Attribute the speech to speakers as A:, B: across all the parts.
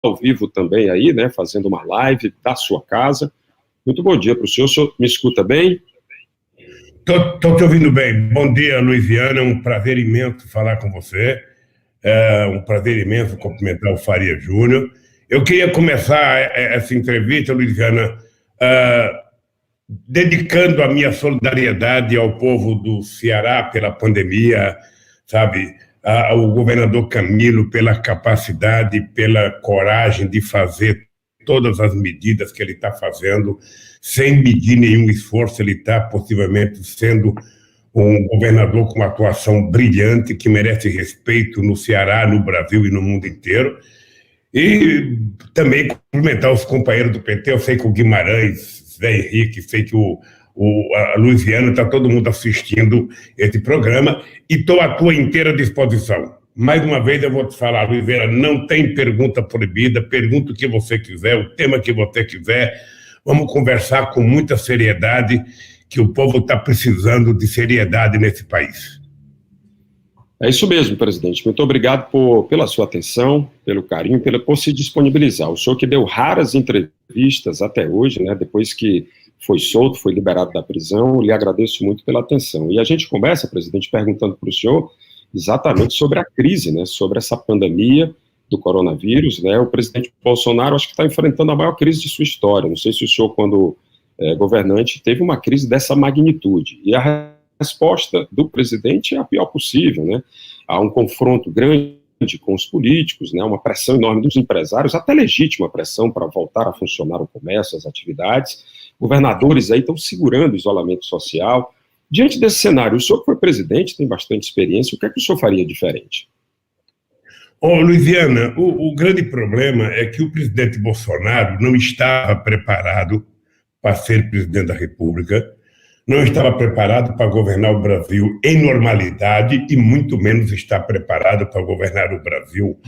A: ao vivo também aí, né, fazendo uma live da sua casa. Muito bom dia para o senhor. O senhor me escuta bem?
B: Estou te ouvindo bem. Bom dia, Luiziana. É um prazer imenso falar com você. É um prazer imenso cumprimentar o Faria Júnior. Eu queria começar essa entrevista, Luiziana, dedicando a minha solidariedade ao povo do Ceará pela pandemia, sabe? Ao governador Camilo pela capacidade, pela coragem de fazer todas as medidas que ele está fazendo, sem medir nenhum esforço. Ele está possivelmente sendo um governador com uma atuação brilhante, que merece respeito no Ceará, no Brasil e no mundo inteiro. E também cumprimentar os companheiros do PT. Eu sei que o Guimarães, Zé Henrique, sei que a Luiziana, está todo mundo assistindo esse programa, e estou à tua inteira disposição. Mais uma vez eu vou te falar, Luiziana, não tem pergunta proibida, pergunta o que você quiser, o tema que você quiser. Vamos conversar com muita seriedade, que o povo está precisando de seriedade nesse país.
A: É isso mesmo, presidente. Muito obrigado pela sua atenção, pelo carinho, por se disponibilizar. O senhor que deu raras entrevistas até hoje, né, depois que foi solto, foi liberado da prisão, lhe agradeço muito pela atenção. E a gente começa, presidente, perguntando para o senhor exatamente sobre a crise, né, sobre essa pandemia do coronavírus, né. O presidente Bolsonaro, acho que está enfrentando a maior crise de sua história. Não sei se o senhor, quando governante, teve uma crise dessa magnitude. E a resposta do presidente é a pior possível, né? Há um confronto grande com os políticos, né? Uma pressão enorme dos empresários, até legítima pressão para voltar a funcionar o comércio, as atividades. Governadores aí estão segurando o isolamento social. Diante desse cenário, o senhor que foi presidente, tem bastante experiência, o que é que o senhor faria diferente?
B: Luiziana, o grande problema é que o presidente Bolsonaro não estava preparado para ser presidente da República, não estava preparado para governar o Brasil em normalidade e muito menos está preparado para governar o Brasil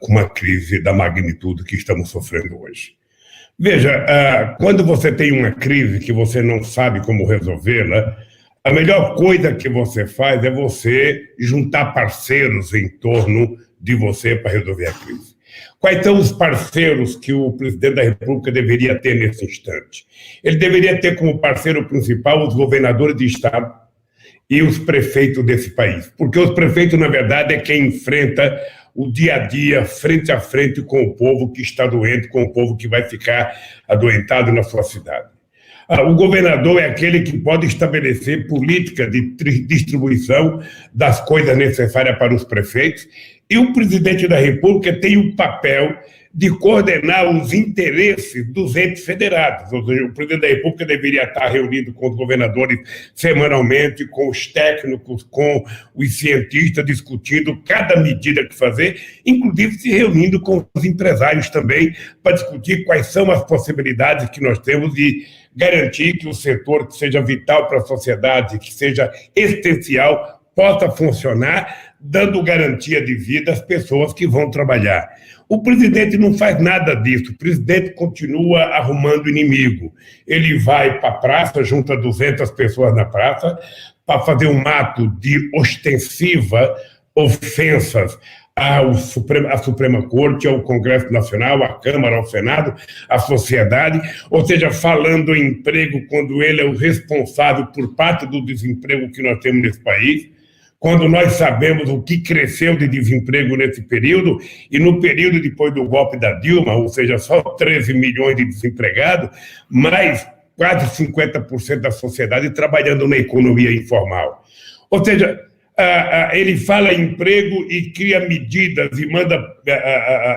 B: com uma crise da magnitude que estamos sofrendo hoje. Veja, quando você tem uma crise que você não sabe como resolvê-la, a melhor coisa que você faz é você juntar parceiros em torno de você para resolver a crise. Quais são os parceiros que o presidente da República deveria ter nesse instante? Ele deveria ter como parceiro principal os governadores de estado e os prefeitos desse país, porque os prefeitos, na verdade, é quem enfrenta o dia a dia, frente a frente com o povo que está doente, com o povo que vai ficar adoentado na sua cidade. O governador é aquele que pode estabelecer política de distribuição das coisas necessárias para os prefeitos, e o presidente da República tem o papel de coordenar os interesses dos entes federados. Ou seja, o presidente da República deveria estar reunido com os governadores semanalmente, com os técnicos, com os cientistas, discutindo cada medida que fazer, inclusive se reunindo com os empresários também, para discutir quais são as possibilidades que nós temos de garantir que o setor que seja vital para a sociedade, que seja essencial, possa funcionar, dando garantia de vida às pessoas que vão trabalhar. O presidente não faz nada disso. O presidente continua arrumando inimigo. Ele vai para a praça, junta 200 pessoas na praça, para fazer um ato de ostensiva ofensas à Suprema Corte, ao Congresso Nacional, à Câmara, ao Senado, à sociedade, ou seja, falando em emprego quando ele é o responsável por parte do desemprego que nós temos nesse país, quando nós sabemos o que cresceu de desemprego nesse período, e no período depois do golpe da Dilma, ou seja, só 13 milhões de desempregados, mais quase 50% da sociedade trabalhando na economia informal. Ou seja, ele fala em emprego e cria medidas e manda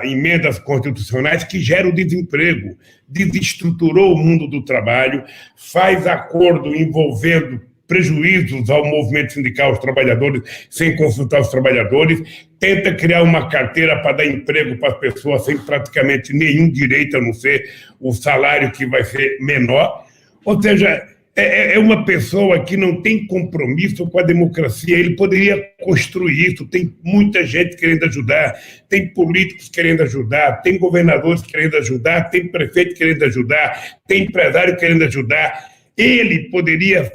B: emendas constitucionais que geram desemprego, desestruturou o mundo do trabalho, faz acordo envolvendo prejuízos ao movimento sindical, aos trabalhadores, sem consultar os trabalhadores, tenta criar uma carteira para dar emprego para as pessoas sem praticamente nenhum direito, a não ser o salário que vai ser menor. Ou seja, é uma pessoa que não tem compromisso com a democracia. Ele poderia construir isso. Tem muita gente querendo ajudar, tem políticos querendo ajudar, tem governadores querendo ajudar, tem prefeito querendo ajudar, tem empresário querendo ajudar. Ele poderia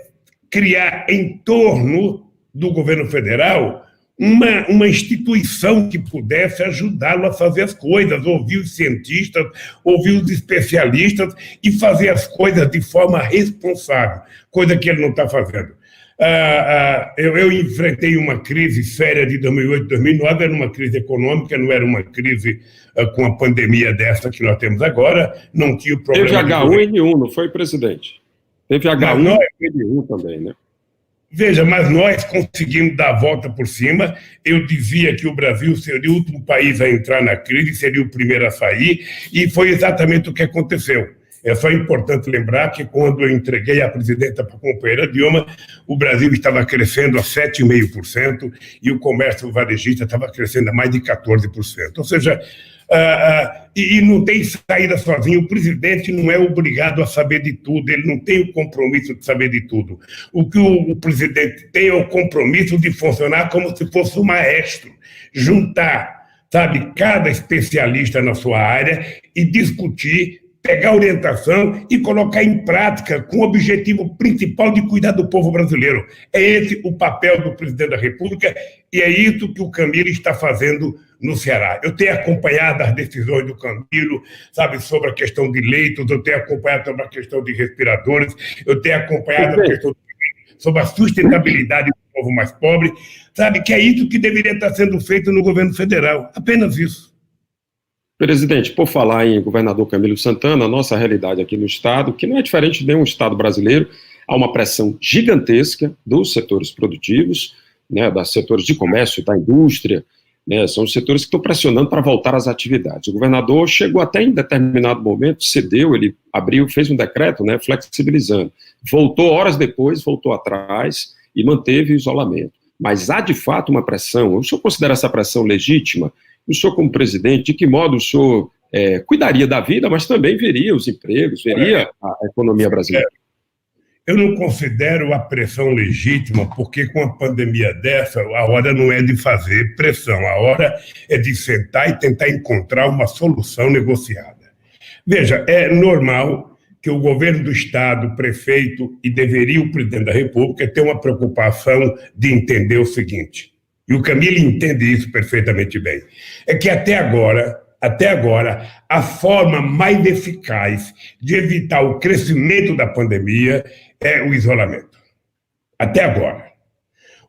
B: criar em torno do governo federal uma instituição que pudesse ajudá-lo a fazer as coisas, ouvir os cientistas, ouvir os especialistas e fazer as coisas de forma responsável, coisa que ele não está fazendo. Eu enfrentei uma crise séria de 2008, 2009, era uma crise econômica, não era uma crise com a pandemia dessa que nós temos agora, não tinha o problema...
A: Teve H1N1, não foi, presidente? Teve H1N1 também, né?
B: Veja, mas nós conseguimos dar a volta por cima. Eu dizia que o Brasil seria o último país a entrar na crise, seria o primeiro a sair, e foi exatamente o que aconteceu. É só importante lembrar que quando eu entreguei a presidenta para a companheira Dilma, o Brasil estava crescendo a 7,5% e o comércio varejista estava crescendo a mais de 14%. Ou seja, e não tem saída sozinho. O presidente não é obrigado a saber de tudo, ele não tem o compromisso de saber de tudo. O que o presidente tem é o compromisso de funcionar como se fosse um maestro, juntar, sabe, cada especialista na sua área e discutir, pegar orientação e colocar em prática com o objetivo principal de cuidar do povo brasileiro. É esse o papel do presidente da República e é isso que o Camilo está fazendo no Ceará. Eu tenho acompanhado as decisões do Camilo, sabe, sobre a questão de leitos, eu tenho acompanhado sobre a questão de respiradores, eu tenho acompanhado a questão sobre a sustentabilidade do povo mais pobre, sabe, que é isso que deveria estar sendo feito no governo federal, apenas isso.
A: Presidente, por falar em governador Camilo Santana, a nossa realidade aqui no estado, que não é diferente de nenhum estado brasileiro, há uma pressão gigantesca dos setores produtivos, né, dos setores de comércio, da indústria, né, são os setores que estão pressionando para voltar às atividades. O governador chegou até em determinado momento, cedeu, ele abriu, fez um decreto, né, flexibilizando. Voltou horas depois, voltou atrás e manteve o isolamento. Mas há de fato uma pressão. O senhor considera essa pressão legítima? O senhor, como presidente, de que modo o senhor cuidaria da vida, mas também veria os empregos, veria a economia brasileira?
B: Eu não considero a pressão legítima, porque com a pandemia dessa, a hora não é de fazer pressão, a hora é de sentar e tentar encontrar uma solução negociada. Veja, é normal que o governo do Estado, o prefeito e deveria o presidente da República ter uma preocupação de entender o seguinte, e o Camilo entende isso perfeitamente bem, é que até agora, a forma mais eficaz de evitar o crescimento da pandemia é o isolamento. Até agora.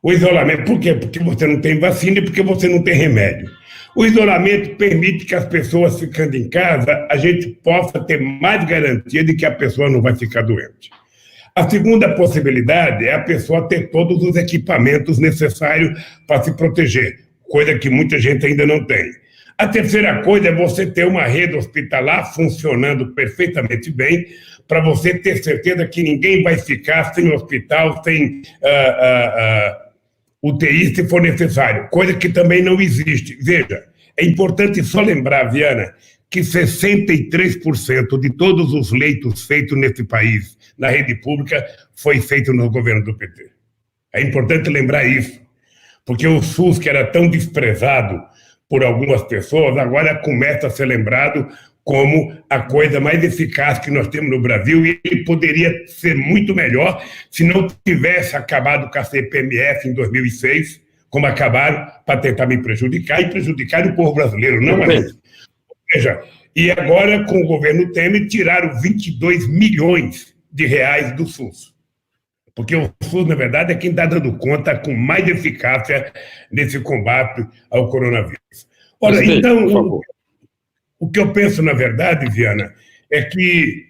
B: O isolamento, por quê? Porque você não tem vacina e porque você não tem remédio. O isolamento permite que as pessoas ficando em casa, a gente possa ter mais garantia de que a pessoa não vai ficar doente. A segunda possibilidade é a pessoa ter todos os equipamentos necessários para se proteger, coisa que muita gente ainda não tem. A terceira coisa é você ter uma rede hospitalar funcionando perfeitamente bem, para você ter certeza que ninguém vai ficar sem hospital, sem UTI, se for necessário, coisa que também não existe. Veja, é importante só lembrar, Viana, que 63% de todos os leitos feitos nesse país, na rede pública, foi feito no governo do PT. É importante lembrar isso, porque o SUS, que era tão desprezado por algumas pessoas, agora começa a ser lembrado como a coisa mais eficaz que nós temos no Brasil, e ele poderia ser muito melhor se não tivesse acabado com a CPMF em 2006, como acabaram, para tentar me prejudicar e prejudicar o povo brasileiro, não é isso. Veja, e agora, com o governo Temer, tiraram 22 milhões de reais do SUS. Porque o SUS, na verdade, é quem está dando conta com mais eficácia nesse combate ao coronavírus. Ora, então, o que eu penso, na verdade, Viana, é que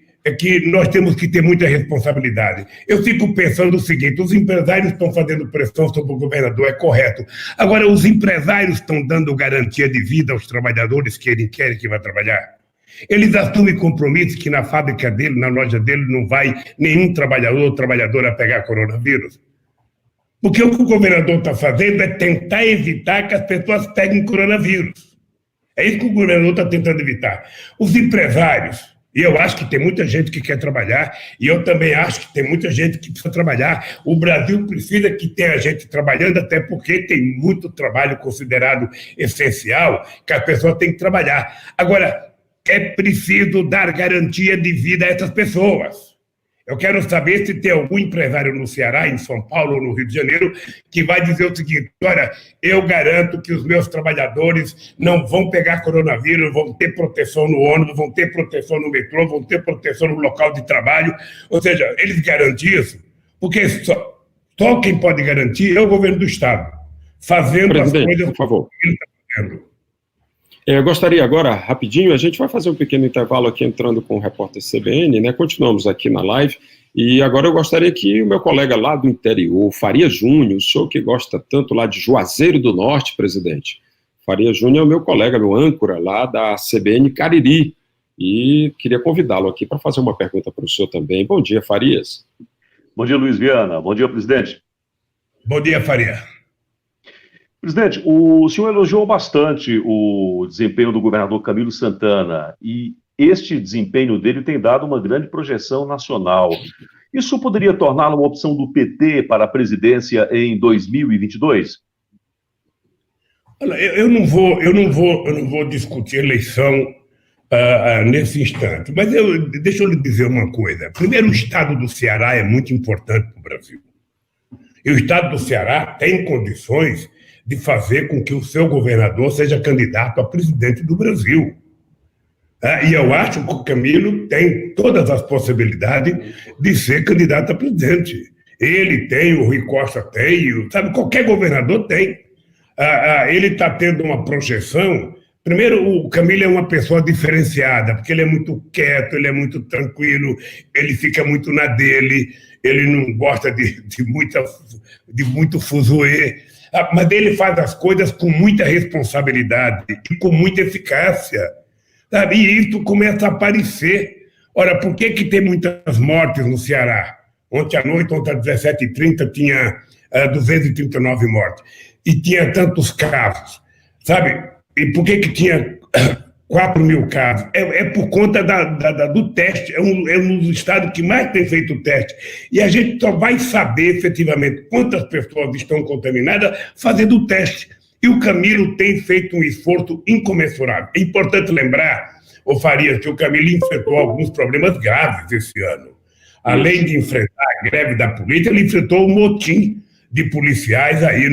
B: nós temos que ter muita responsabilidade. Eu fico pensando o seguinte, os empresários estão fazendo pressão sobre o governador, é correto. Agora, os empresários estão dando garantia de vida aos trabalhadores que eles querem que vá trabalhar. Eles assumem compromisso que na fábrica dele, na loja dele, não vai nenhum trabalhador ou trabalhadora pegar coronavírus. Porque o que o governador está fazendo é tentar evitar que as pessoas peguem coronavírus. É isso que o governador está tentando evitar. Os empresários, e eu acho que tem muita gente que quer trabalhar, e eu também acho que tem muita gente que precisa trabalhar. O Brasil precisa que tenha gente trabalhando, até porque tem muito trabalho considerado essencial, que as pessoas têm que trabalhar. Agora, é preciso dar garantia de vida a essas pessoas. Eu quero saber se tem algum empresário no Ceará, em São Paulo ou no Rio de Janeiro, que vai dizer o seguinte: olha, eu garanto que os meus trabalhadores não vão pegar coronavírus, vão ter proteção no ônibus, vão ter proteção no metrô, vão ter proteção no local de trabalho. Ou seja, eles garantem isso, porque só quem pode garantir é o governo do Estado, fazendo
A: Presidente,
B: as coisas
A: por favor.
B: que ele está fazendo.
A: Eu gostaria agora, rapidinho, a gente vai fazer um pequeno intervalo aqui entrando com o repórter CBN, né? Continuamos aqui na live, e agora eu gostaria que o meu colega lá do interior, Faria Júnior, o senhor que gosta tanto lá de Juazeiro do Norte, presidente, Faria Júnior é o meu colega, meu âncora lá da CBN Cariri, e queria convidá-lo aqui para fazer uma pergunta para o senhor também. Bom dia, Farias.
C: Bom dia, Luiz Viana. Bom dia, presidente.
B: Bom dia, Faria.
C: Presidente, o senhor elogiou bastante o desempenho do governador Camilo Santana e este desempenho dele tem dado uma grande projeção nacional. Isso poderia torná-lo uma opção do PT para a presidência em 2022?
B: Olha, eu não vou discutir eleição nesse instante, mas deixa eu lhe dizer uma coisa. Primeiro, o estado do Ceará é muito importante para o Brasil. E o estado do Ceará tem condições de fazer com que o seu governador seja candidato a presidente do Brasil. E eu acho que o Camilo tem todas as possibilidades de ser candidato a presidente. Ele tem, o Rui Costa tem, sabe, qualquer governador tem. Ele está tendo uma projeção. Primeiro, o Camilo é uma pessoa diferenciada, porque ele é muito quieto, ele é muito tranquilo, ele fica muito na dele, ele não gosta de muito fuzuê. Mas ele faz as coisas com muita responsabilidade e com muita eficácia, sabe? E isso começa a aparecer. Ora, por que tem muitas mortes no Ceará? Ontem à noite, ontem às 17h30, tinha 239 mortes. E tinha tantos casos, sabe? E por que tinha 4 mil casos? É por conta do teste. É um dos estados que mais tem feito o teste. E a gente só vai saber efetivamente quantas pessoas estão contaminadas fazendo o teste. E o Camilo tem feito um esforço incomensurável. É importante lembrar, Farias, que o Camilo enfrentou alguns problemas graves esse ano. Além de enfrentar a greve da polícia, ele enfrentou um motim de policiais aí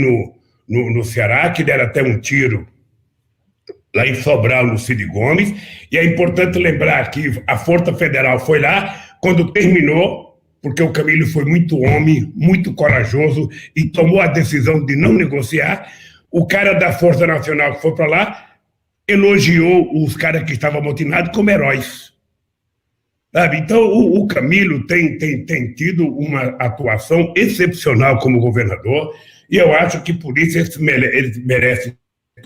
B: no Ceará, que deram até um tiro lá em Sobral, no Cid Gomes, e é importante lembrar que a Força Federal foi lá, quando terminou, porque o Camilo foi muito homem, muito corajoso, e tomou a decisão de não negociar, o cara da Força Nacional que foi para lá, elogiou os caras que estavam amotinados como heróis. Sabe? Então, o Camilo tem tido uma atuação excepcional como governador, e eu acho que por isso ele merece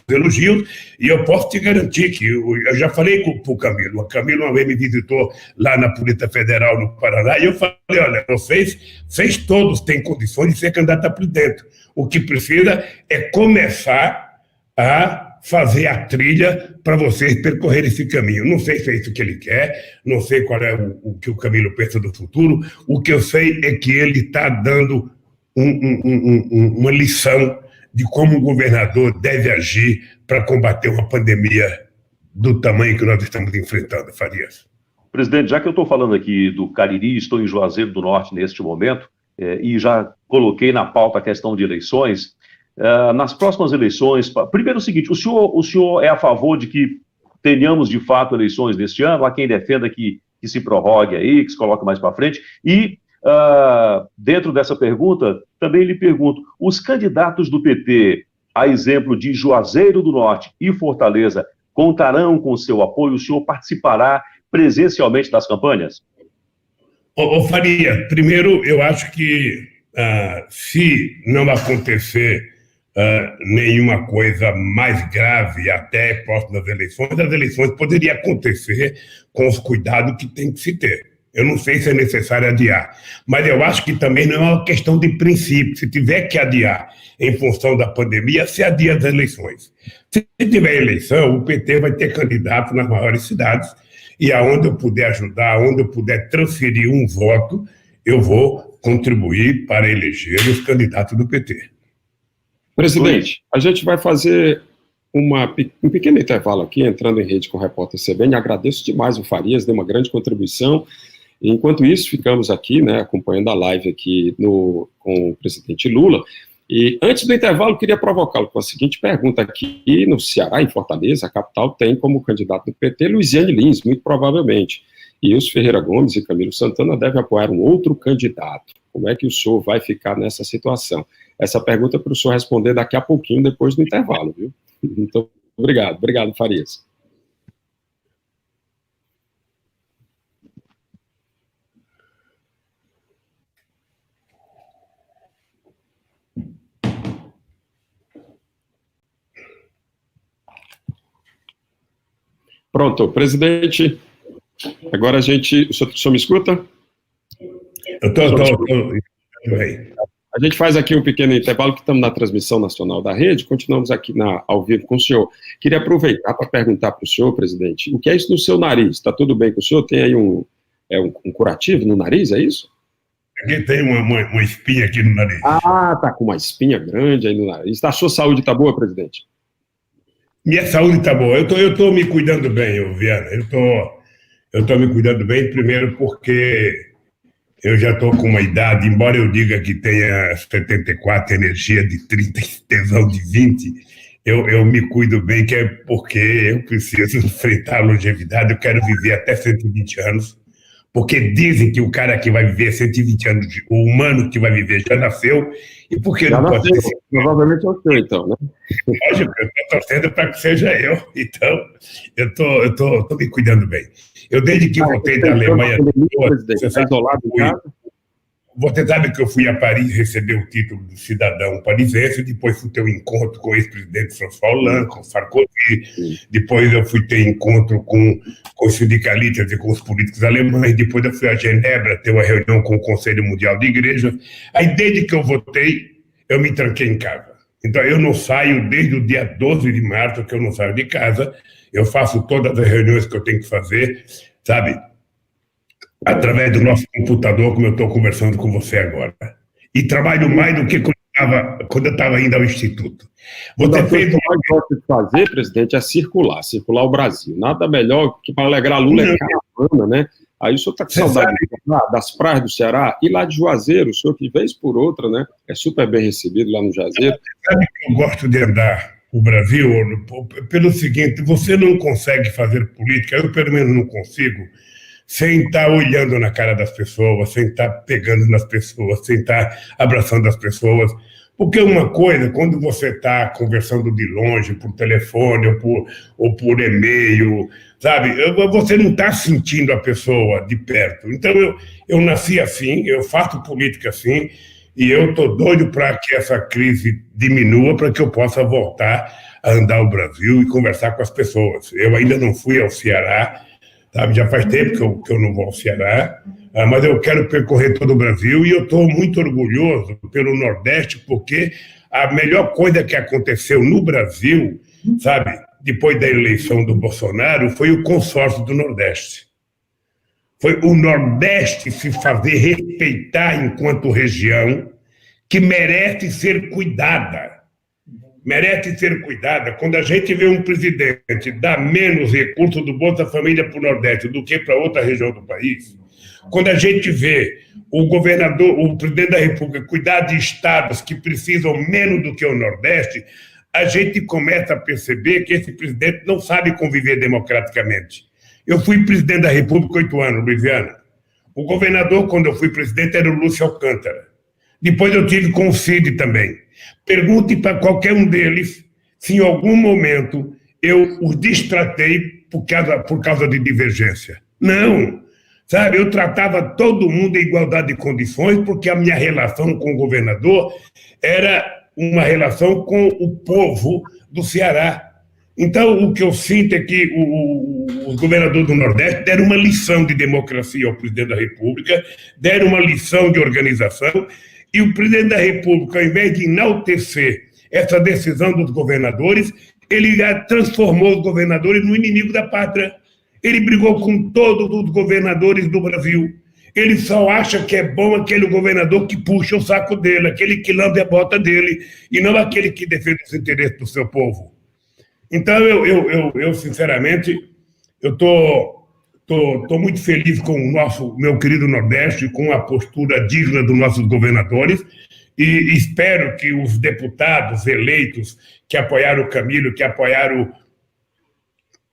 B: elogios, e eu posso te garantir que eu já falei com o Camilo uma vez me visitou lá na Polícia Federal no Paraná, e eu falei: olha, vocês todos têm condições de ser candidato a presidente, o que precisa é começar a fazer a trilha para vocês percorrerem esse caminho. Não sei se é isso que ele quer, não sei qual é o que o Camilo pensa do futuro, o que eu sei é que ele está dando uma lição de como o governador deve agir para combater uma pandemia do tamanho que nós estamos enfrentando, Farias.
C: Presidente, já que eu estou falando aqui do Cariri, estou em Juazeiro do Norte neste momento, e já coloquei na pauta a questão de eleições, nas próximas eleições, primeiro o seguinte, o senhor é a favor de que tenhamos de fato eleições neste ano? Há quem defenda que se prorrogue aí, que se coloque mais para frente, e dentro dessa pergunta, também lhe pergunto, os candidatos do PT, a exemplo de Juazeiro do Norte e Fortaleza, contarão com o seu apoio? O senhor participará presencialmente das campanhas?
B: Faria, primeiro, eu acho que se não acontecer nenhuma coisa mais grave até próximas eleições, as eleições poderiam acontecer com os cuidados que tem que se ter. Eu não sei se é necessário adiar, mas eu acho que também não é uma questão de princípio. Se tiver que adiar em função da pandemia, se adia as eleições. Se tiver eleição, o PT vai ter candidato nas maiores cidades, e aonde eu puder ajudar, aonde eu puder transferir um voto, eu vou contribuir para eleger os candidatos do PT.
A: Presidente, a gente vai fazer um pequeno intervalo aqui, entrando em rede com o repórter CBN. Agradeço demais o Farias, deu uma grande contribuição. Enquanto isso, ficamos aqui, né, acompanhando a live aqui com o presidente Lula. E antes do intervalo, queria provocá-lo com a seguinte pergunta. Aqui no Ceará, em Fortaleza, a capital, tem como candidato do PT Luiziane Lins, muito provavelmente. E os Ferreira Gomes e Camilo Santana devem apoiar um outro candidato. Como é que o senhor vai ficar nessa situação? Essa pergunta é para o senhor responder daqui a pouquinho, depois do intervalo, viu? Então, obrigado. Obrigado, Farias. Pronto, presidente, agora o senhor me escuta?
B: Eu estou bem.
A: A gente faz aqui um pequeno intervalo, que estamos na transmissão nacional da rede, continuamos aqui ao vivo com o senhor. Queria aproveitar para perguntar para o senhor, presidente, o que é isso no seu nariz? Está tudo bem com o senhor? Tem aí um curativo no nariz, é isso?
B: Aqui tem uma espinha aqui no nariz.
A: Ah, tá com uma espinha grande aí no nariz. A sua saúde está boa, presidente?
B: Minha saúde está boa. Eu estou me cuidando bem, Viana. Eu estou me cuidando bem, primeiro porque eu já estou com uma idade, embora eu diga que tenha 74, energia de 30, tesão de 20, eu me cuido bem, que é porque eu preciso enfrentar a longevidade, eu quero viver até 120 anos, porque dizem que o cara que vai viver 120 anos, o humano que vai viver já nasceu, e por que
A: já
B: não
A: nasceu,
B: pode ser?
A: Provavelmente é o senhor, então, né?
B: Lógico, eu estou torcendo para que seja eu, então eu estou me cuidando bem. Eu, desde que voltei da Alemanha, você sabe que eu fui a Paris receber o título de cidadão parisiense, depois fui ter um encontro com o ex-presidente François Hollande, com Sarkozy, depois eu fui ter encontro com os sindicalistas e com os políticos alemães, depois eu fui a Genebra ter uma reunião com o Conselho Mundial de Igrejas. Aí, desde que eu voltei, eu me tranquei em casa. Então, eu não saio desde o dia 12 de março, que eu não saio de casa, eu faço todas as reuniões que eu tenho que fazer, sabe, através do nosso computador, como eu estou conversando com você agora. E trabalho mais do que quando eu estava indo ao Instituto.
A: Você fez o que eu gosto de fazer, presidente, é circular o Brasil. Nada melhor que para alegrar Lula é caravana, né? Aí o senhor está com saudade das praias do Ceará, e lá de Juazeiro, o senhor que vez por outra, né, é super bem recebido lá no Juazeiro.
B: Sabe que eu gosto de andar o Brasil pelo seguinte: você não consegue fazer política, eu pelo menos não consigo, sem estar olhando na cara das pessoas, sem estar pegando nas pessoas, sem estar abraçando as pessoas. Porque uma coisa, quando você está conversando de longe, por telefone ou por e-mail, sabe, você não está sentindo a pessoa de perto. Então, eu nasci assim, eu faço política assim, e eu estou doido para que essa crise diminua, para que eu possa voltar a andar o Brasil e conversar com as pessoas. Eu ainda não fui ao Ceará, sabe, já faz tempo que eu não vou ao Ceará, mas eu quero percorrer todo o Brasil, e eu estou muito orgulhoso pelo Nordeste, porque a melhor coisa que aconteceu no Brasil, sabe, depois da eleição do Bolsonaro, foi o consórcio do Nordeste. Foi o Nordeste se fazer respeitar enquanto região que merece ser cuidada. Merece ser cuidada. Quando a gente vê um presidente dar menos recursos do Bolsa Família para o Nordeste do que para outra região do país, quando a gente vê o governador, o presidente da República cuidar de estados que precisam menos do que o Nordeste, a gente começa a perceber que esse presidente não sabe conviver democraticamente. Eu fui presidente da República 8 anos, Luiziana. O governador, quando eu fui presidente, era o Lúcio Alcântara. Depois eu tive com o Cid também. Pergunte para qualquer um deles se em algum momento eu os distratei por causa de divergência. Não. Sabe, eu tratava todo mundo em igualdade de condições, porque a minha relação com o governador era uma relação com o povo do Ceará. Então, o que eu sinto é que os governadores do Nordeste deram uma lição de democracia ao presidente da República, deram uma lição de organização, e o presidente da República, ao invés de enaltecer essa decisão dos governadores, ele transformou os governadores no inimigo da pátria. Ele brigou com todos os governadores do Brasil. Ele só acha que é bom aquele governador que puxa o saco dele, aquele que lambe a bota dele, e não aquele que defende os interesses do seu povo. Então, eu sinceramente, eu estou Estou muito feliz com o meu querido Nordeste, com a postura digna dos nossos governadores, e espero que os deputados eleitos que apoiaram o Camilo, que apoiaram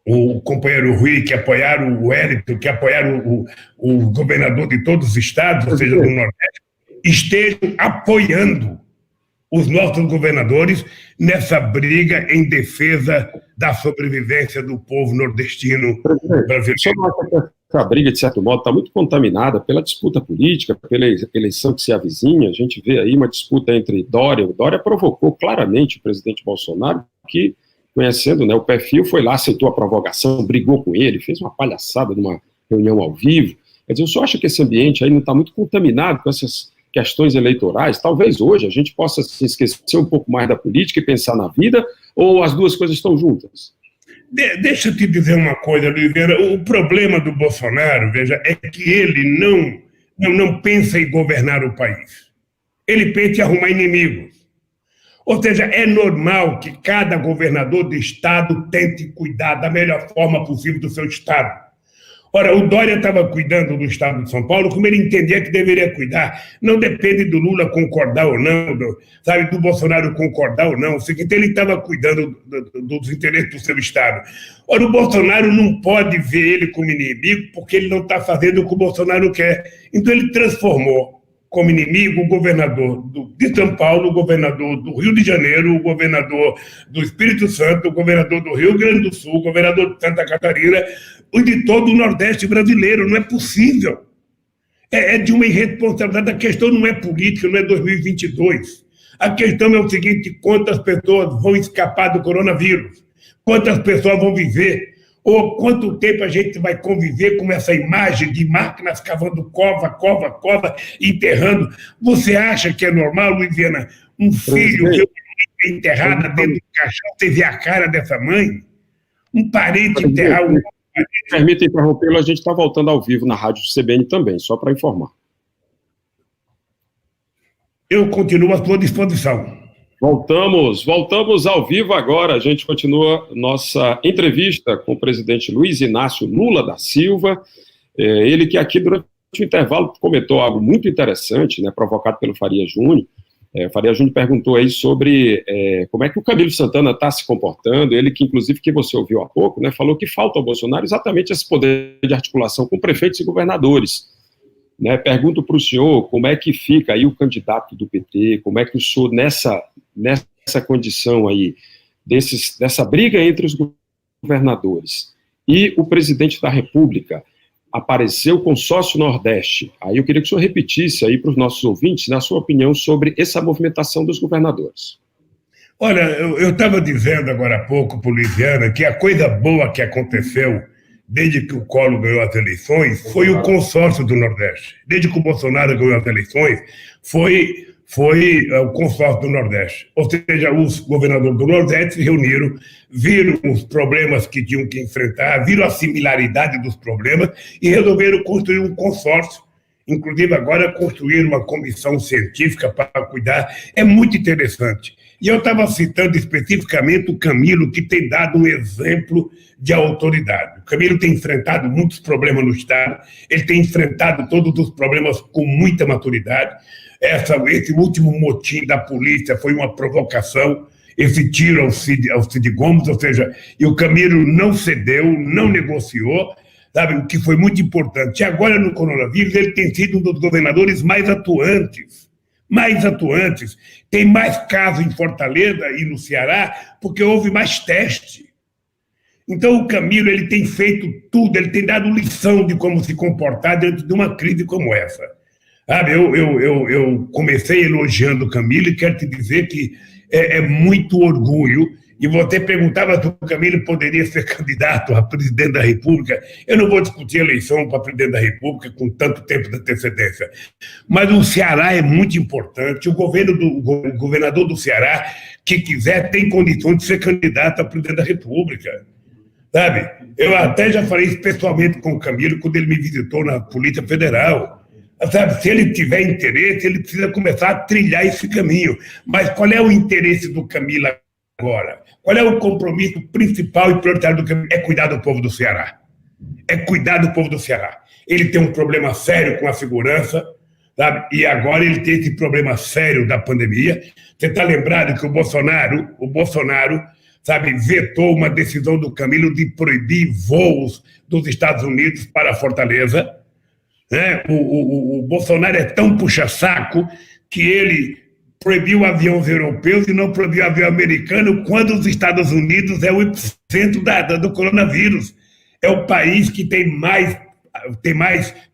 B: o companheiro Rui, que apoiaram o Wellington, que apoiaram o governador de todos os estados, ou seja, do Nordeste, estejam apoiando os nossos governadores nessa briga em defesa da sobrevivência do povo nordestino brasileiro.
A: Essa briga, de certo modo, está muito contaminada pela disputa política, pela eleição que se avizinha. A gente vê aí uma disputa entre Dória. O Dória provocou claramente o presidente Bolsonaro, que, conhecendo, né, o perfil, foi lá, aceitou a provocação, brigou com ele, fez uma palhaçada numa reunião ao vivo. Quer dizer, eu só acho que esse ambiente aí não está muito contaminado com essas questões eleitorais. Talvez hoje a gente possa se esquecer um pouco mais da política e pensar na vida, ou as duas coisas estão juntas?
B: Deixa eu te dizer uma coisa, Oliveira. O problema do Bolsonaro, veja, é que ele não pensa em governar o país. Ele pensa em arrumar inimigos. Ou seja, é normal que cada governador de estado tente cuidar da melhor forma possível do seu estado. Ora, o Dória estava cuidando do estado de São Paulo como ele entendia que deveria cuidar. Não depende do Lula concordar ou não, do Bolsonaro concordar ou não. O seguinte, ele estava cuidando dos interesses do seu estado. Ora, o Bolsonaro não pode ver ele como inimigo porque ele não está fazendo o que o Bolsonaro quer. Então ele transformou como inimigo o governador de São Paulo, o governador do Rio de Janeiro, o governador do Espírito Santo, o governador do Rio Grande do Sul, o governador de Santa Catarina, o de todo o Nordeste brasileiro. Não é possível. É de uma irresponsabilidade. A questão não é política, não é 2022. A questão é o seguinte: quantas pessoas vão escapar do coronavírus? Quantas pessoas vão viver? Ou quanto tempo a gente vai conviver com essa imagem de máquinas cavando cova, enterrando? Você acha que é normal, Luiziana, um filho ver uma enterrada dentro do caixão, você vê a cara dessa mãe? Um parente enterrar um...
A: Permita interrompê-lo, a gente está voltando ao vivo na Rádio CBN também, só para informar.
B: Eu continuo à sua disposição.
A: Voltamos ao vivo agora. A gente continua nossa entrevista com o presidente Luiz Inácio Lula da Silva. Ele que aqui durante o intervalo comentou algo muito interessante, né, provocado pelo Faria Júnior. Faria Júnior perguntou aí sobre como é que o Camilo Santana está se comportando. Ele que, inclusive, que você ouviu há pouco, né, falou que falta ao Bolsonaro exatamente esse poder de articulação com prefeitos e governadores. Né, pergunto para o senhor como é que fica aí o candidato do PT, como é que o senhor, nessa condição aí, dessa briga entre os governadores e o presidente da República, apareceu o consórcio Nordeste. Aí eu queria que o senhor repetisse aí para os nossos ouvintes, na sua opinião, sobre essa movimentação dos governadores.
B: Olha, eu estava dizendo agora há pouco para o Luiziana que a coisa boa que aconteceu desde que o Collor ganhou as eleições, foi o consórcio do Nordeste. Desde que o Bolsonaro ganhou as eleições, foi o consórcio do Nordeste. Ou seja, os governadores do Nordeste se reuniram, viram os problemas que tinham que enfrentar, viram a similaridade dos problemas e resolveram construir um consórcio. Inclusive, agora construíram uma comissão científica para cuidar. É muito interessante. E eu estava citando especificamente o Camilo, que tem dado um exemplo de autoridade. O Camilo tem enfrentado muitos problemas no Estado, ele tem enfrentado todos os problemas com muita maturidade. Esse último motim da polícia foi uma provocação, esse tiro ao Cid Gomes, ou seja, e o Camilo não cedeu, não negociou, sabe, o que foi muito importante. E agora, no coronavírus, ele tem sido um dos governadores mais atuantes. Tem mais casos em Fortaleza e no Ceará, porque houve mais teste. Então, o Camilo, ele tem feito tudo, ele tem dado lição de como se comportar dentro de uma crise como essa. Sabe, eu comecei elogiando o Camilo e quero te dizer que é muito orgulho. E você perguntava se o Camilo poderia ser candidato a presidente da República. Eu não vou discutir a eleição para presidente da República com tanto tempo de antecedência. Mas o Ceará é muito importante. O governador do Ceará, que quiser, tem condições de ser candidato a presidente da República. Sabe? Eu até já falei isso pessoalmente com o Camilo quando ele me visitou na Polícia Federal. Sabe? Se ele tiver interesse, ele precisa começar a trilhar esse caminho. Mas qual é o interesse do Camilo agora? Qual é o compromisso principal e prioritário do Camilo? É cuidar do povo do Ceará. é cuidar do povo do Ceará. Ele tem um problema sério com a segurança, sabe? E agora ele tem esse problema sério da pandemia. Você está lembrado que o Bolsonaro, sabe, vetou uma decisão do Camilo de proibir voos dos Estados Unidos para Fortaleza, né? O Bolsonaro é tão puxa-saco que ele proibiu aviões europeus e não proibiu avião americano, quando os Estados Unidos é o epicentro do coronavírus. É o país que tem mais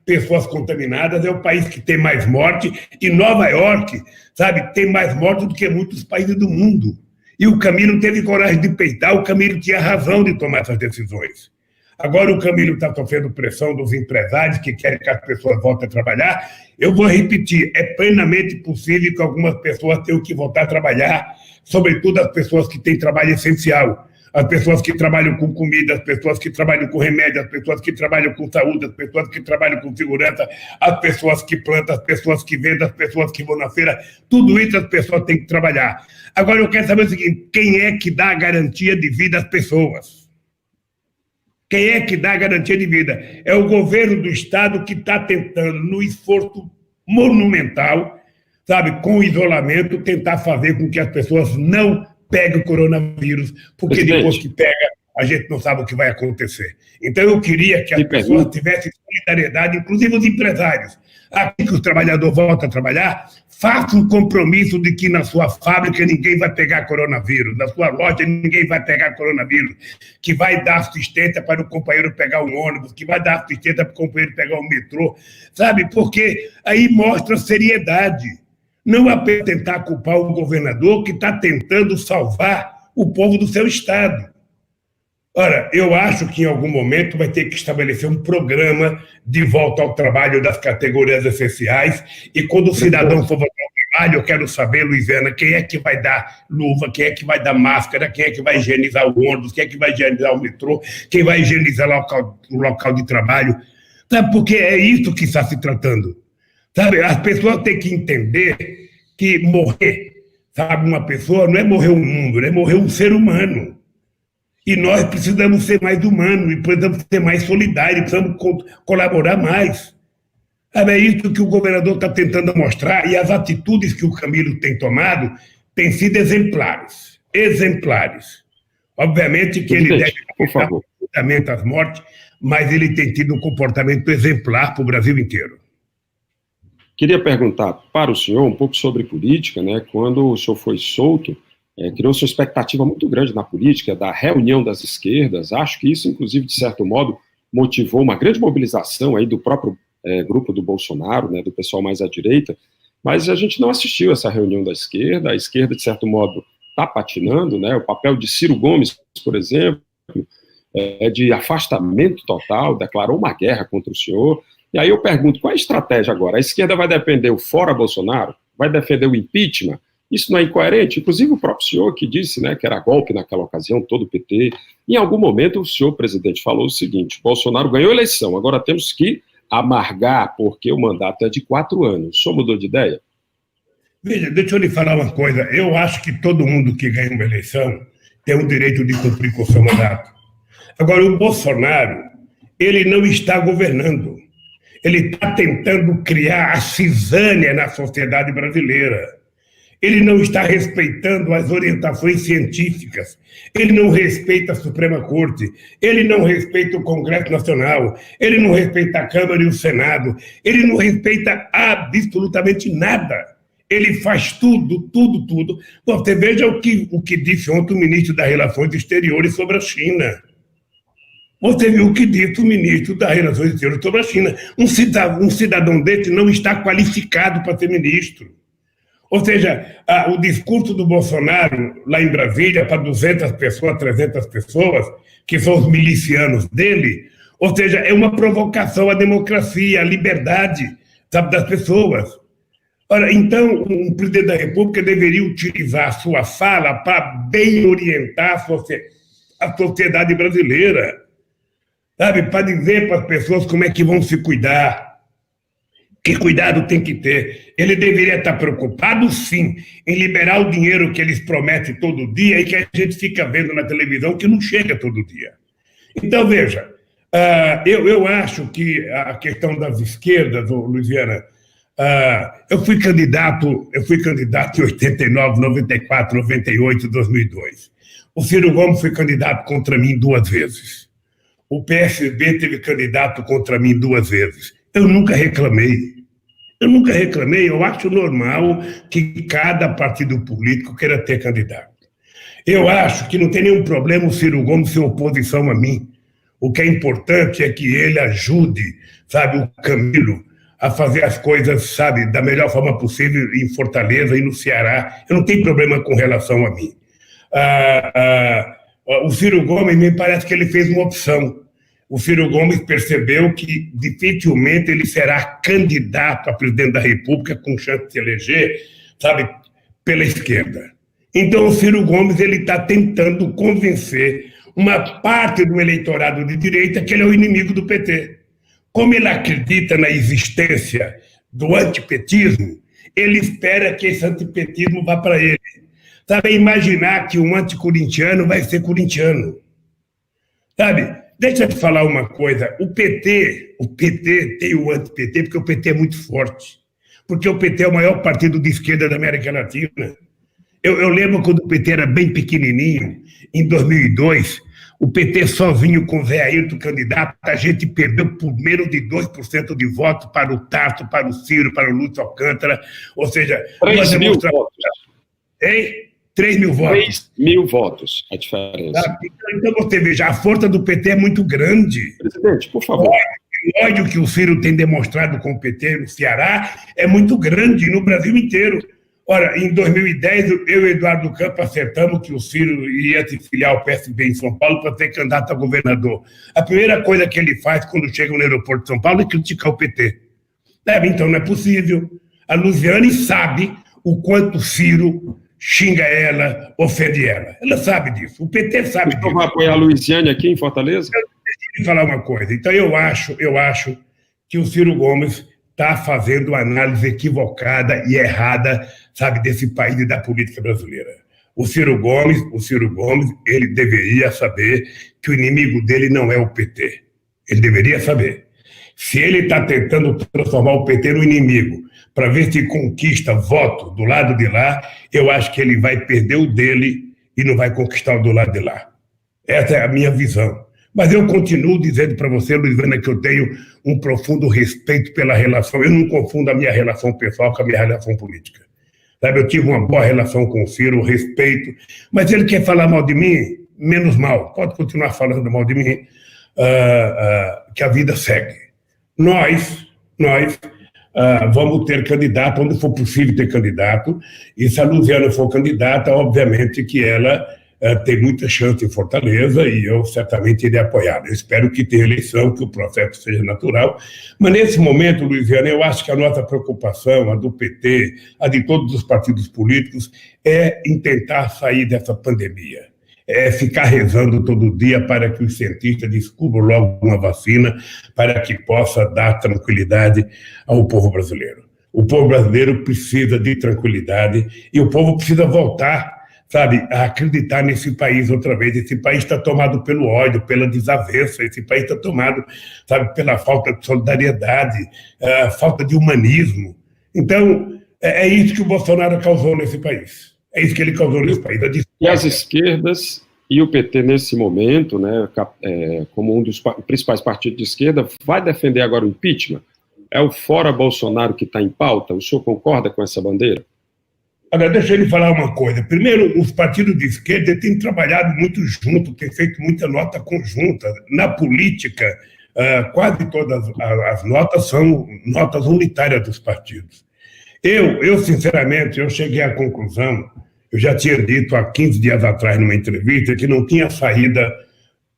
B: pessoas contaminadas, é o país que tem mais morte, e Nova York, sabe, tem mais mortes do que muitos países do mundo. E o Camilo teve coragem de peitar, o Camilo tinha razão de tomar essas decisões. Agora o Camilo está sofrendo pressão dos empresários que querem que as pessoas voltem a trabalhar. Eu vou repetir, é plenamente possível que algumas pessoas tenham que voltar a trabalhar, sobretudo as pessoas que têm trabalho essencial. As pessoas que trabalham com comida, as pessoas que trabalham com remédio, as pessoas que trabalham com saúde, as pessoas que trabalham com segurança, as pessoas que plantam, as pessoas que vendem, as pessoas que vão na feira, tudo isso as pessoas têm que trabalhar. Agora eu quero saber o seguinte, quem é que dá a garantia de vida às pessoas? Quem é que dá a garantia de vida? É o governo do Estado que está tentando, no esforço monumental, sabe, com o isolamento, tentar fazer com que as pessoas não peguem o coronavírus, porque presidente, depois que pega, a gente não sabe o que vai acontecer. Então eu queria que as pessoas tivessem solidariedade, inclusive os empresários. Aqui que os trabalhadores voltam a trabalhar, faça um compromisso de que na sua fábrica ninguém vai pegar coronavírus, na sua loja ninguém vai pegar coronavírus, que vai dar assistência para o companheiro pegar um ônibus, que vai dar assistência para o companheiro pegar um metrô, sabe? Porque aí mostra seriedade. Não apenas tentar culpar o governador que está tentando salvar o povo do seu estado. Ora, eu acho que em algum momento vai ter que estabelecer um programa de volta ao trabalho das categorias essenciais, e quando o cidadão for voltar ao trabalho, eu quero saber, Luiziana, quem é que vai dar luva, quem é que vai dar máscara, quem é que vai higienizar o ônibus, quem é que vai higienizar o metrô, quem vai higienizar o local de trabalho, sabe? Porque é isso que está se tratando. Sabe? As pessoas têm que entender que morrer, sabe, uma pessoa não é morrer um mundo, é morrer um ser humano. E nós precisamos ser mais humanos, e precisamos ser mais solidários, precisamos colaborar mais. É isso que o governador está tentando mostrar, e as atitudes que o Camilo tem tomado têm sido exemplares. Exemplares. Obviamente que ele deve comportamento às mortes, mas ele tem tido um comportamento exemplar para o Brasil inteiro.
A: Queria perguntar para o senhor um pouco sobre política, né? Quando o senhor foi solto, criou-se uma expectativa muito grande na política, da reunião das esquerdas. Acho que isso, inclusive, de certo modo, motivou uma grande mobilização aí do próprio grupo do Bolsonaro, né, do pessoal mais à direita, mas a gente não assistiu a essa reunião da esquerda. A esquerda, de certo modo, está patinando, né? O papel de Ciro Gomes, por exemplo, é de afastamento total, declarou uma guerra contra o senhor. E aí eu pergunto, qual é a estratégia agora? A esquerda vai defender o fora Bolsonaro? Vai defender o impeachment? Isso não é incoerente? Inclusive o próprio senhor que disse, né, que era golpe naquela ocasião, todo o PT. Em algum momento o senhor, presidente, falou o seguinte: Bolsonaro ganhou a eleição, agora temos que amargar, porque o mandato é de 4 anos. O senhor mudou de ideia?
B: Veja, deixa eu lhe falar uma coisa. Eu acho que todo mundo que ganha uma eleição tem o direito de cumprir com o seu mandato. Agora, o Bolsonaro, ele não está governando. Ele está tentando criar a cisânia na sociedade brasileira. Ele não está respeitando as orientações científicas, ele não respeita a Suprema Corte, ele não respeita o Congresso Nacional, ele não respeita a Câmara e o Senado, ele não respeita absolutamente nada. Ele faz tudo. Você veja o que disse ontem o ministro das Relações Exteriores sobre a China. Você viu o que disse o ministro das Relações Exteriores sobre a China. Um cidadão desse não está qualificado para ser ministro. Ou seja, o discurso do Bolsonaro lá em Brasília para 200 pessoas, 300 pessoas, que são os milicianos dele, ou seja, é uma provocação à democracia, à liberdade, sabe, das pessoas. Ora, então, um presidente da República deveria utilizar a sua fala para bem orientar a sociedade brasileira, sabe, para dizer para as pessoas como é que vão se cuidar. Que cuidado tem que ter. Ele deveria estar preocupado, sim, em liberar o dinheiro que eles prometem todo dia e que a gente fica vendo na televisão que não chega todo dia. Então, veja, Eu acho que a questão das esquerdas, Luiziana, eu fui candidato em 89, 94, 98, 2002. O Ciro Gomes foi candidato contra mim 2 vezes. O PSB teve candidato contra mim 2 vezes. Eu nunca reclamei. Eu acho normal que cada partido político queira ter candidato. Eu acho que não tem nenhum problema o Ciro Gomes ser oposição a mim. O que é importante é que ele ajude, sabe, o Camilo a fazer as coisas, sabe, da melhor forma possível em Fortaleza e no Ceará. Eu não tenho problema com relação a mim. O Ciro Gomes, me parece que ele fez uma opção. O Ciro Gomes percebeu que dificilmente ele será candidato a presidente da República com chance de se eleger, sabe, pela esquerda. Então, o Ciro Gomes está tentando convencer uma parte do eleitorado de direita que ele é o inimigo do PT. Como ele acredita na existência do antipetismo, ele espera que esse antipetismo vá para ele. Sabe, imaginar que um anticorintiano vai ser corintiano. Sabe, deixa eu te falar uma coisa. O PT tem o anti-PT porque o PT é muito forte. Porque o PT é o maior partido de esquerda da América Latina. Eu lembro quando o PT era bem pequenininho, em 2002, o PT sozinho com o Zé Ayrton candidato, a gente perdeu por menos de 2% de votos para o Tarso, para o Ciro, para o Lúcio Alcântara. Ou seja,
A: 3 mil votos.
B: Hein? 3 mil votos.
A: 3 mil votos, a diferença.
B: Então você veja, a força do PT é muito grande.
A: Presidente, por favor.
B: O ódio que o Ciro tem demonstrado com o PT no Ceará é muito grande no Brasil inteiro. Ora, em 2010, eu e Eduardo Campos acertamos que o Ciro ia se filiar ao PSB em São Paulo para ser candidato a governador. A primeira coisa que ele faz quando chega no aeroporto de São Paulo é criticar o PT. Então não é possível. A Luziane sabe o quanto o Ciro xinga ela, ofende ela. Ela sabe disso. O PT sabe disso.
A: Então vai apoiar a Luiziane aqui em Fortaleza?
B: Deixa eu falar uma coisa. Então eu acho que o Ciro Gomes está fazendo uma análise equivocada e errada, sabe, desse país e da política brasileira. O Ciro Gomes, ele deveria saber que o inimigo dele não é o PT. Ele deveria saber. Se ele está tentando transformar o PT no inimigo para ver se conquista voto do lado de lá, eu acho que ele vai perder o dele e não vai conquistar o do lado de lá. Essa é a minha visão. Mas eu continuo dizendo para você, Luiziana, que eu tenho um profundo respeito pela relação. Eu não confundo a minha relação pessoal com a minha relação política. Sabe, eu tive uma boa relação com o Ciro, respeito. Mas ele quer falar mal de mim, menos mal. Pode continuar falando mal de mim, que a vida segue. Nós vamos ter candidato, onde for possível ter candidato. E se a Luiziana for candidata, obviamente que ela tem muita chance em Fortaleza e eu certamente irei apoiar. Eu espero que tenha eleição, que o processo seja natural. Mas nesse momento, Luiziana, eu acho que a nossa preocupação, a do PT, a de todos os partidos políticos, é em tentar sair dessa pandemia. É ficar rezando todo dia para que os cientistas descubram logo uma vacina para que possa dar tranquilidade ao povo brasileiro. O povo brasileiro precisa de tranquilidade e o povo precisa voltar, sabe, a acreditar nesse país outra vez. Esse país está tomado pelo ódio, pela desavença, esse país está tomado, sabe, pela falta de solidariedade, falta de humanismo. Então, é isso que o Bolsonaro causou nesse país. É isso que ele causou nesse país.
A: E as esquerdas e o PT, nesse momento, né, como um dos principais partidos de esquerda, vai defender agora o impeachment? É o fora Bolsonaro que está em pauta? O senhor concorda com essa bandeira?
B: Agora, deixa eu lhe falar uma coisa. Primeiro, os partidos de esquerda têm trabalhado muito junto, têm feito muita nota conjunta. Na política, quase todas as notas são notas unitárias dos partidos. Eu, sinceramente, eu cheguei à conclusão, eu já tinha dito há 15 dias atrás numa entrevista, que não tinha saída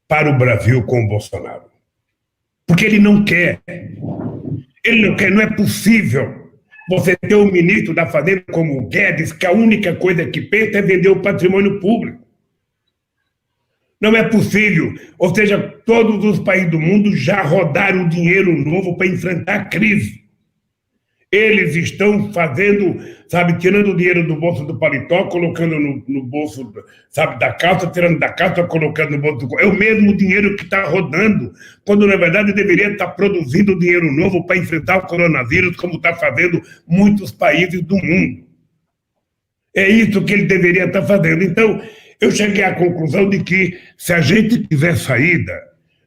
B: para o Brasil com o Bolsonaro. Porque ele não quer. Ele não quer, não é possível você ter um ministro da Fazenda como o Guedes, que a única coisa que pensa é vender o patrimônio público. Não é possível. Ou seja, todos os países do mundo já rodaram dinheiro novo para enfrentar a crise. Eles estão fazendo, sabe, tirando o dinheiro do bolso do paletó, colocando no bolso, sabe, da calça, tirando da calça, colocando no bolso do... É o mesmo dinheiro que está rodando, quando, na verdade, deveria estar produzindo dinheiro novo para enfrentar o coronavírus, como está fazendo muitos países do mundo. É isso que ele deveria estar fazendo. Então, eu cheguei à conclusão de que, se a gente quiser saída,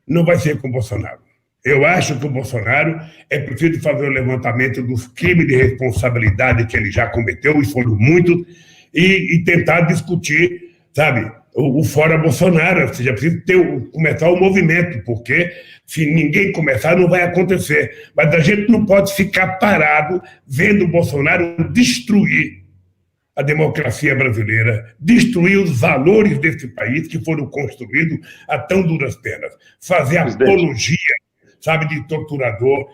B: não vai ser com o Bolsonaro. Eu acho que o Bolsonaro é preciso fazer o levantamento dos crimes de responsabilidade que ele já cometeu, e foram muitos, e tentar discutir, sabe, o fora Bolsonaro. Ou seja, preciso começar o movimento, porque se ninguém começar, não vai acontecer. Mas a gente não pode ficar parado vendo o Bolsonaro destruir a democracia brasileira, destruir os valores desse país que foram construídos a tão duras penas, fazer apologia, sabe, de torturador,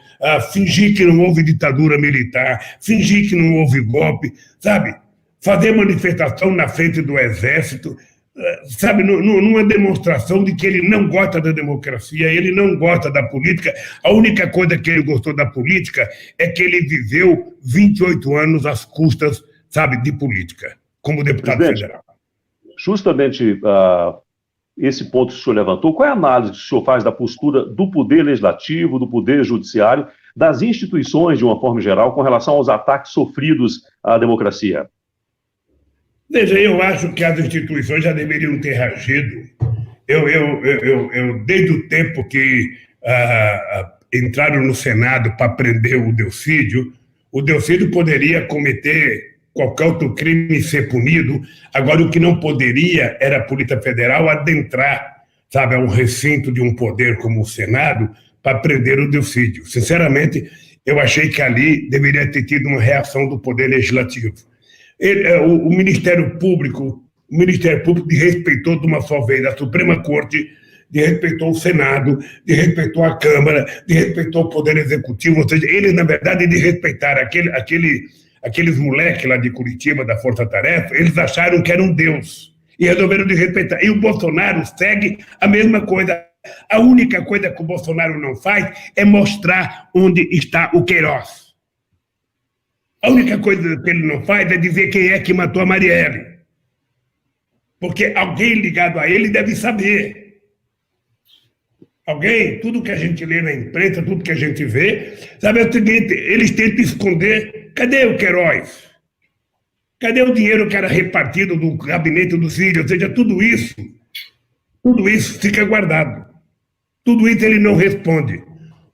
B: fingir que não houve ditadura militar, fingir que não houve golpe, sabe, fazer manifestação na frente do exército, sabe, numa demonstração de que ele não gosta da democracia, ele não gosta da política. A única coisa que ele gostou da política é que ele viveu 28 anos às custas, sabe, de política, como deputado federal.
C: Justamente esse ponto que o senhor levantou, qual é a análise que o senhor faz da postura do Poder Legislativo, do Poder Judiciário, das instituições, de uma forma geral, com relação aos ataques sofridos à democracia?
B: Veja, eu acho que as instituições já deveriam ter reagido. Eu desde o tempo que entraram no Senado para prender o Delcídio poderia cometer qualquer outro crime e ser punido. Agora, o que não poderia era a Polícia Federal adentrar, sabe, ao recinto de um poder como o Senado para prender o Delcídio. Sinceramente, eu achei que ali deveria ter tido uma reação do Poder Legislativo. O Ministério Público desrespeitou de uma só vez a Suprema Corte, desrespeitou o Senado, desrespeitou a Câmara, desrespeitou o Poder Executivo. Ou seja, eles, na verdade, desrespeitaram aqueles moleques lá de Curitiba, da Força Tarefa. Eles acharam que era um Deus e resolveram desrespeitar. E o Bolsonaro segue a mesma coisa. A única coisa que o Bolsonaro não faz é mostrar onde está o Queiroz. A única coisa que ele não faz é dizer quem é que matou a Marielle. Porque alguém ligado a ele deve saber. Alguém, tudo que a gente lê na imprensa, tudo que a gente vê, sabe, é o seguinte: eles tentam esconder. Cadê o Queiroz? Cadê o dinheiro que era repartido do gabinete do Cid? Ou seja, tudo isso fica guardado. Tudo isso ele não responde.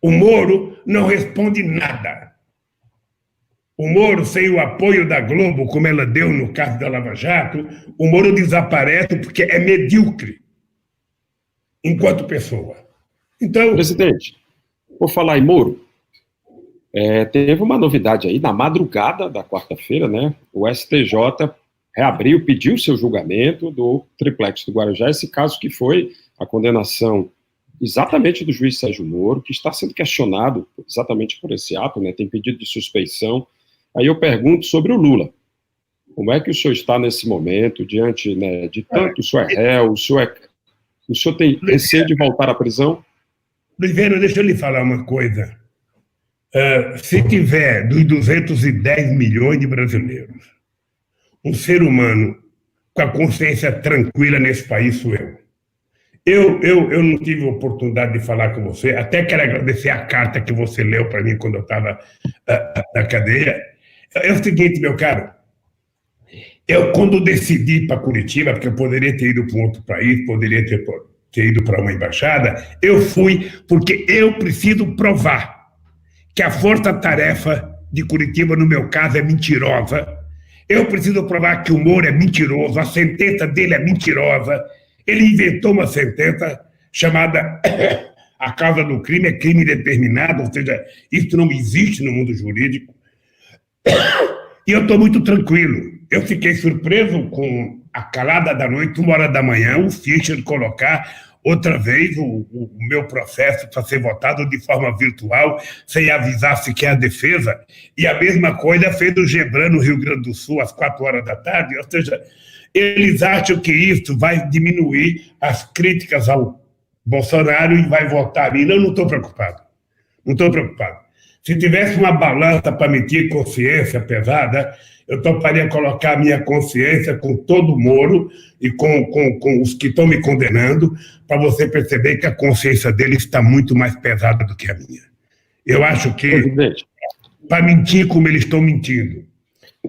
B: O Moro não responde nada. O Moro, sem o apoio da Globo, como ela deu no caso da Lava Jato, o Moro desaparece porque é medíocre enquanto pessoa. Então,
A: presidente, vou falar em Moro. Teve uma novidade aí, na madrugada da quarta-feira, né? O STJ reabriu, pediu seu julgamento do triplex do Guarujá, esse caso que foi a condenação exatamente do juiz Sérgio Moro, que está sendo questionado exatamente por esse ato, né? Tem pedido de suspeição. Aí eu pergunto sobre o Lula. Como é que o senhor está nesse momento, diante, né, de tanto o senhor é réu, o senhor tem receio de voltar à prisão?
B: Oliveira, deixa eu lhe falar uma coisa. Se tiver dos 210 milhões de brasileiros, um ser humano com a consciência tranquila nesse país sou eu. Eu não tive oportunidade de falar com você, até quero agradecer a carta que você leu para mim quando eu estava na cadeia. É o seguinte, meu caro, eu quando decidi ir para Curitiba, porque eu poderia ter ido para um outro país, poderia ter ido para uma embaixada, eu fui porque eu preciso provar que a força-tarefa de Curitiba, no meu caso, é mentirosa. Eu preciso provar que o Moro é mentiroso, a sentença dele é mentirosa. Ele inventou uma sentença chamada a causa do crime é crime determinado, ou seja, isso não existe no mundo jurídico. E eu estou muito tranquilo. Eu fiquei surpreso com a calada da noite, 1h da manhã, o Fischer colocar outra vez o meu processo para ser votado de forma virtual, sem avisar sequer a defesa. E a mesma coisa fez o Gebran no Rio Grande do Sul, às 4h da tarde. Ou seja, eles acham que isso vai diminuir as críticas ao Bolsonaro e vai votar. E não estou preocupado. Não estou preocupado. Se tivesse uma balança para medir consciência pesada, eu toparia colocar a minha consciência com todo o Moro e com os que estão me condenando, para você perceber que a consciência deles está muito mais pesada do que a minha. Eu acho que, para mentir como eles estão mentindo,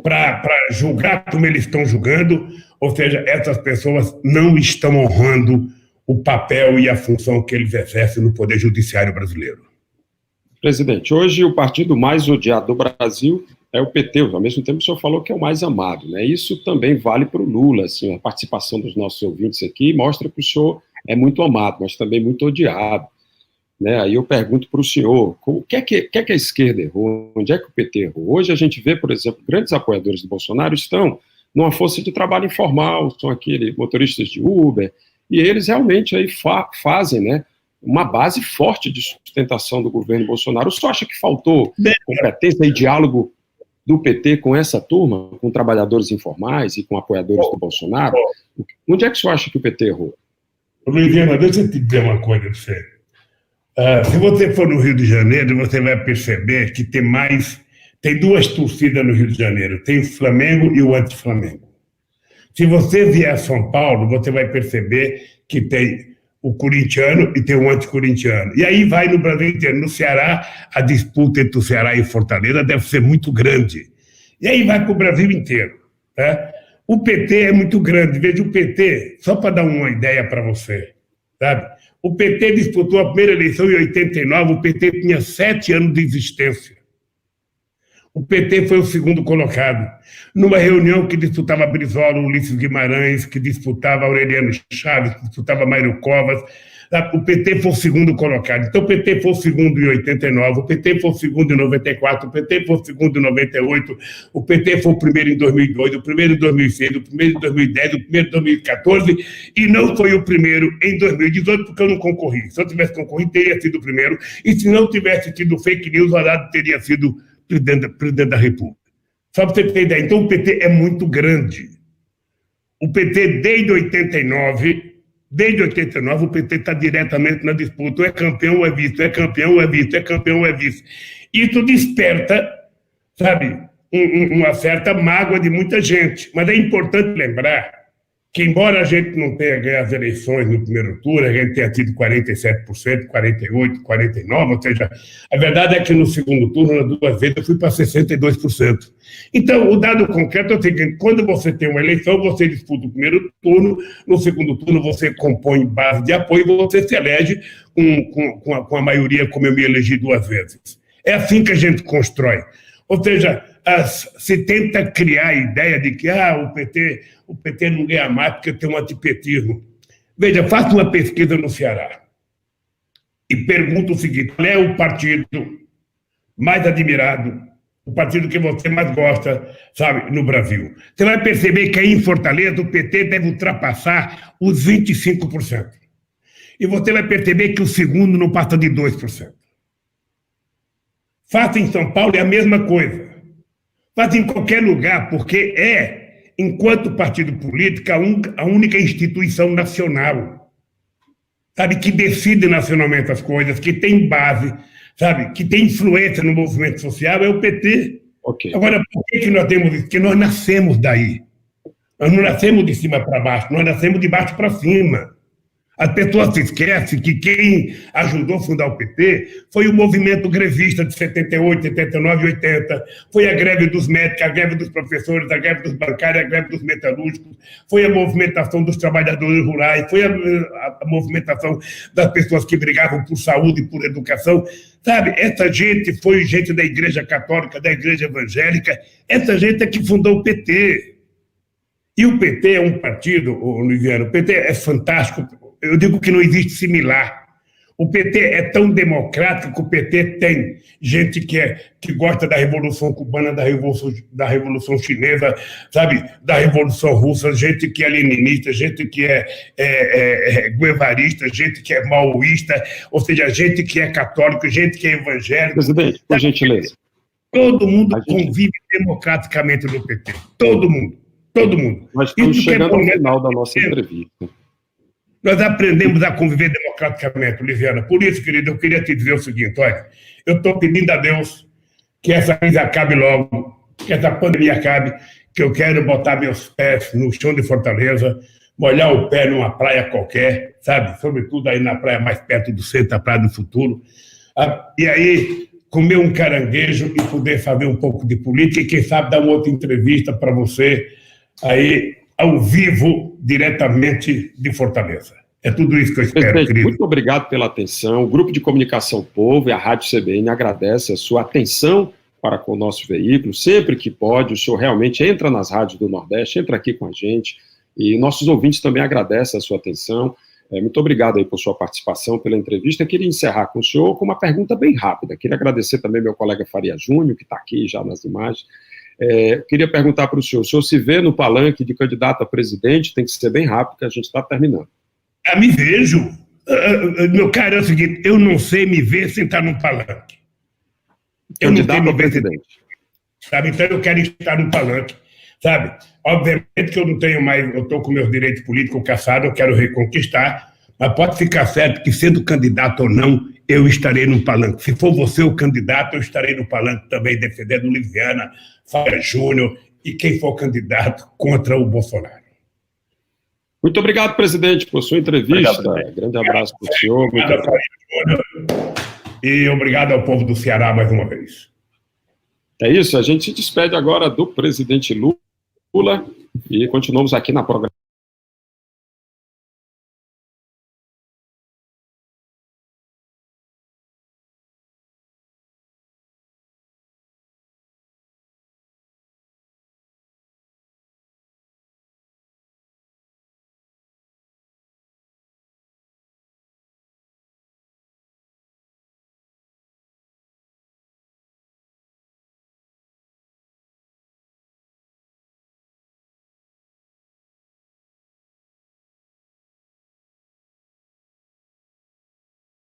B: para julgar como eles estão julgando, ou seja, essas pessoas não estão honrando o papel e a função que eles exercem no Poder Judiciário brasileiro.
A: Presidente, hoje o partido mais odiado do Brasil é o PT, ao mesmo tempo o senhor falou que é o mais amado, né? Isso também vale para o Lula, assim, a participação dos nossos ouvintes aqui mostra que o senhor é muito amado, mas também muito odiado, né? Aí eu pergunto para o senhor, o que é que a esquerda errou? Onde é que o PT errou? Hoje a gente vê, por exemplo, grandes apoiadores do Bolsonaro estão numa força de trabalho informal, são aqueles motoristas de Uber, e eles realmente aí fazem, né, uma base forte de sustentação do governo Bolsonaro. O senhor acha que faltou competência e diálogo do PT com essa turma, com trabalhadores informais e com apoiadores do Bolsonaro? Onde é que o senhor acha que o PT errou?
B: Luiziano, deixa eu te dizer uma coisa para você. Se você for no Rio de Janeiro, você vai perceber que tem duas torcidas no Rio de Janeiro, tem o Flamengo e o anti-Flamengo. Se você vier a São Paulo, você vai perceber que tem o corintiano e tem o anticorintiano. E aí vai no Brasil inteiro. No Ceará, a disputa entre o Ceará e Fortaleza deve ser muito grande. E aí vai para o Brasil inteiro. Né? O PT é muito grande. Veja, o PT, só para dar uma ideia para você, sabe? O PT disputou a primeira eleição em 89, o PT tinha 7 anos de existência. O PT foi o segundo colocado. Numa reunião que disputava Brizola, Ulisses Guimarães, que disputava Aureliano Chaves, que disputava Mário Covas, o PT foi o segundo colocado. Então o PT foi o segundo em 89, o PT foi o segundo em 94, o PT foi o segundo em 98, o PT foi o primeiro em 2002, o primeiro em 2006, o primeiro em 2010, o primeiro em 2014, e não foi o primeiro em 2018, porque eu não concorri. Se eu tivesse concorrido, teria sido o primeiro, e se não tivesse tido fake news, o Haddad teria sido presidente da República. Só para você ter ideia. Então, o PT é muito grande. O PT, desde 89, o PT está diretamente na disputa. Ou é campeão ou é vice, é campeão ou é vice, é campeão ou é vice. Isso desperta, sabe, uma certa mágoa de muita gente. Mas é importante lembrar que, embora a gente não tenha ganho as eleições no primeiro turno, a gente tenha tido 47%, 48%, 49%, ou seja, a verdade é que no segundo turno, nas 2 vezes, eu fui para 62%. Então, o dado concreto é o seguinte: quando você tem uma eleição, você disputa o primeiro turno, no segundo turno você compõe base de apoio e você se elege com a maioria, como eu me elegi 2 vezes. É assim que a gente constrói. Ou seja, se tenta criar a ideia de que o PT não ganha mais porque tem um antipetismo. Veja, faça uma pesquisa no Ceará e pergunta o seguinte: qual é o partido mais admirado, o partido que você mais gosta, sabe, no Brasil? Você vai perceber que aí em Fortaleza o PT deve ultrapassar os 25%. E você vai perceber que o segundo não passa de 2%. Faça em São Paulo é a mesma coisa. Faça em qualquer lugar, porque enquanto partido político, a única instituição nacional, sabe, que decide nacionalmente as coisas, que tem base, sabe, que tem influência no movimento social, é o PT.
A: Okay.
B: Agora, por que nós temos isso? Porque nós nascemos daí. Nós não nascemos de cima para baixo, nós nascemos de baixo para cima. As pessoas se esquecem que quem ajudou a fundar o PT foi o movimento grevista de 78, 79 e 80, foi a greve dos médicos, a greve dos professores, a greve dos bancários, a greve dos metalúrgicos, foi a movimentação dos trabalhadores rurais, foi a movimentação das pessoas que brigavam por saúde e por educação. Sabe, essa gente foi gente da Igreja Católica, da Igreja Evangélica, essa gente é que fundou o PT. E o PT é um partido, Luiziano, o PT é fantástico. Eu digo que não existe similar. O PT é tão democrático que o PT tem gente que gosta da Revolução Cubana, da Revolução Chinesa, sabe, da Revolução Russa, gente que é leninista, gente que é guevarista, gente que é maoísta, ou seja, gente que é católico, gente que é evangélico.
A: Presidente, por gentileza.
B: Todo mundo convive democraticamente no PT. Todo mundo. Todo mundo.
A: Nós estamos chegando ao final da nossa entrevista.
B: Nós aprendemos a conviver democraticamente, Liviana. Por isso, querido, eu queria te dizer o seguinte, olha, eu estou pedindo a Deus que essa crise acabe logo, que essa pandemia acabe, que eu quero botar meus pés no chão de Fortaleza, molhar o pé numa praia qualquer, sabe? Sobretudo aí na praia mais perto do centro, a Praia do Futuro. E aí, comer um caranguejo e poder fazer um pouco de política e, quem sabe, dar uma outra entrevista para você aí, ao vivo, diretamente de Fortaleza. É tudo isso que eu espero,
A: Presidente,
B: querido.
A: muito obrigado pela atenção. O Grupo de Comunicação Povo e a Rádio CBN agradece a sua atenção para com o nosso veículo. Sempre que pode, o senhor realmente entra nas rádios do Nordeste, entra aqui com a gente. E nossos ouvintes também agradecem a sua atenção. Muito obrigado aí por sua participação, pela entrevista. Eu queria encerrar com o senhor com uma pergunta bem rápida. Queria agradecer também meu colega Faria Júnior, que está aqui já nas imagens. Queria perguntar para o senhor se vê no palanque de candidato a presidente, tem que ser bem rápido, que a gente está terminando.
B: Me vejo. Meu caro, é o seguinte, eu não sei me ver sem estar num palanque.
A: Candidato a presidente.
B: Sabe? Então eu quero estar num palanque, sabe? Obviamente que eu não tenho mais, eu estou com meus direitos políticos caçados, eu quero reconquistar, mas pode ficar certo que, sendo candidato ou não, eu estarei no palanque. Se for você o candidato, eu estarei no palanque também, defendendo Liviana, Faria Júnior e quem for candidato contra o Bolsonaro.
A: Muito obrigado, presidente, por sua entrevista. Grande abraço para o senhor.
B: Obrigado, Faria Júnior. E obrigado ao povo do Ceará mais uma vez.
A: É isso, a gente se despede agora do presidente Lula e continuamos aqui na programação.